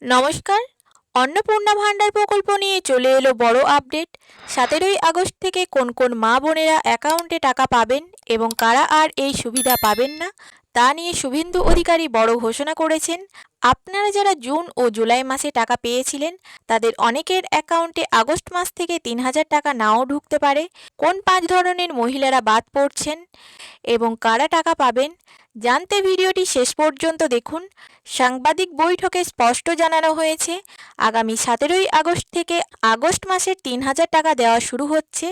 নমস্কার। অন্নপূর্ণা ভান্ডার প্রকল্প নিয়ে চলে এলো বড় আপডেট। 17ই আগস্ট থেকে কোন কোন মা বোনেরা অ্যাকাউন্টে টাকা পাবেন এবং কারা আর এই সুবিধা পাবেন না তা নিয়ে শুভেন্দু অধিকারী বড় ঘোষণা করেছেন। আপনারা যারা জুন ও জুলাই মাসে টাকা পেয়েছিলেন তাদের অনেকের অ্যাকাউন্টে আগস্ট মাস থেকে 3000 টাকা নাও ঢুকতে পারে। কোন 5 ধরনের মহিলারা বাদ পড়ছেন এবং কারা টাকা পাবেন জানতে ভিডিওটি শেষ পর্যন্ত দেখুন। সাংবাদিক বৈঠকে স্পষ্ট জানানো হয়েছে, আগামী 17ই আগস্ট থেকে আগস্ট মাসের 3000 টাকা দেওয়া শুরু হচ্ছে।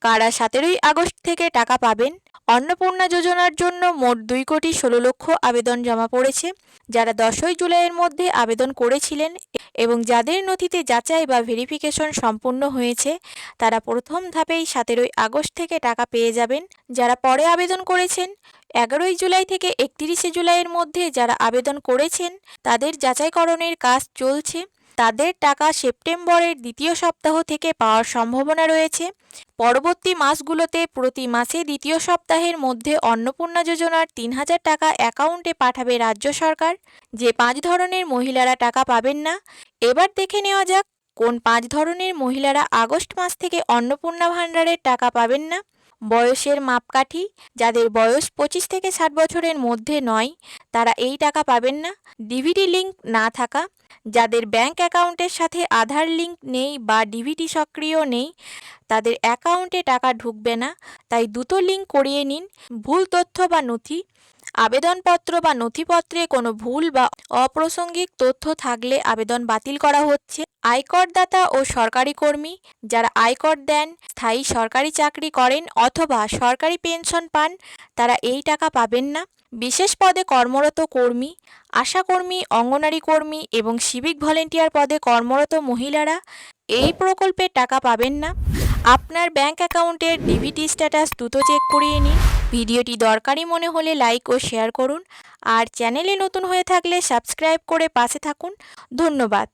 কারা 17ই আগস্ট থেকে টাকা পাবেন? অন্নপূর্ণা যোজনার জন্য মোট 2,16,00,000 আবেদন জমা পড়েছে। যারা 10ই জুলাইয়ের মধ্যে আবেদন করেছিলেন এবং যাদের নথিতে যাচাই বা ভেরিফিকেশন সম্পূর্ণ হয়েছে তারা প্রথম ধাপেই 17ই আগস্ট থেকে টাকা পেয়ে যাবেন। যারা পরে আবেদন করেছেন 11ই জুলাই থেকে 31শে জুলাইয়ের মধ্যে যারা আবেদন করেছেন তাদের যাচাইকরণের কাজ চলছে। তাদের টাকা সেপ্টেম্বরের দ্বিতীয় সপ্তাহ থেকে পাওয়ার সম্ভাবনা রয়েছে। পরবর্তী মাসগুলোতে প্রতি মাসে দ্বিতীয় সপ্তাহের মধ্যে অন্নপূর্ণা যোজনার 3000 টাকা অ্যাকাউন্টে পাঠাবে রাজ্য সরকার। যে 5 ধরনের মহিলারা টাকা পাবেন না, এবার দেখে নেওয়া যাক কোন 5 ধরনের মহিলারা আগস্ট মাস থেকে অন্নপূর্ণা ভান্ডারের টাকা পাবেন না। বয়সের মাপকাঠি, যাদের বয়স 25 থেকে 60 বছরের মধ্যে নয় তারা এই টাকা পাবেন না। ডিভিডি লিঙ্ক না থাকা, যাদের ব্যাংক অ্যাকাউন্টের সাথে আধার লিঙ্ক নেই বা ডিভিডি সক্রিয় নেই তাদের অ্যাকাউন্টে টাকা ঢুকবে না, তাই দ্রুত লিঙ্ক করিয়ে নিন। ভুল তথ্য বা নথি, আবেদনপত্র বা নথিপত্রে কোনো ভুল বা অপ্রাসঙ্গিক তথ্য থাকলে আবেদন বাতিল করা হচ্ছে। আয়করদাতা ও সরকারি কর্মী, যারা আয়কর দেন, স্থায়ী সরকারি চাকরি করেন অথবা সরকারি পেনশন পান তারা এই টাকা পাবেন না। বিশেষ পদে কর্মরত কর্মী, আশাকর্মী, অঙ্গনারী কর্মী এবং সিভিক ভলেন্টিয়ার পদে কর্মরত মহিলারা এই প্রকল্পের টাকা পাবেন না। আপনার ব্যাংক অ্যাকাউন্টের ডিবিটি স্ট্যাটাস দ্রুত চেক করিয়ে নিন। ভিডিওটি দরকারি মনে হলে লাইক ও শেয়ার করুন আর চ্যানেলে নতুন হয়ে থাকলে সাবস্ক্রাইব করে পাশে থাকুন। ধন্যবাদ।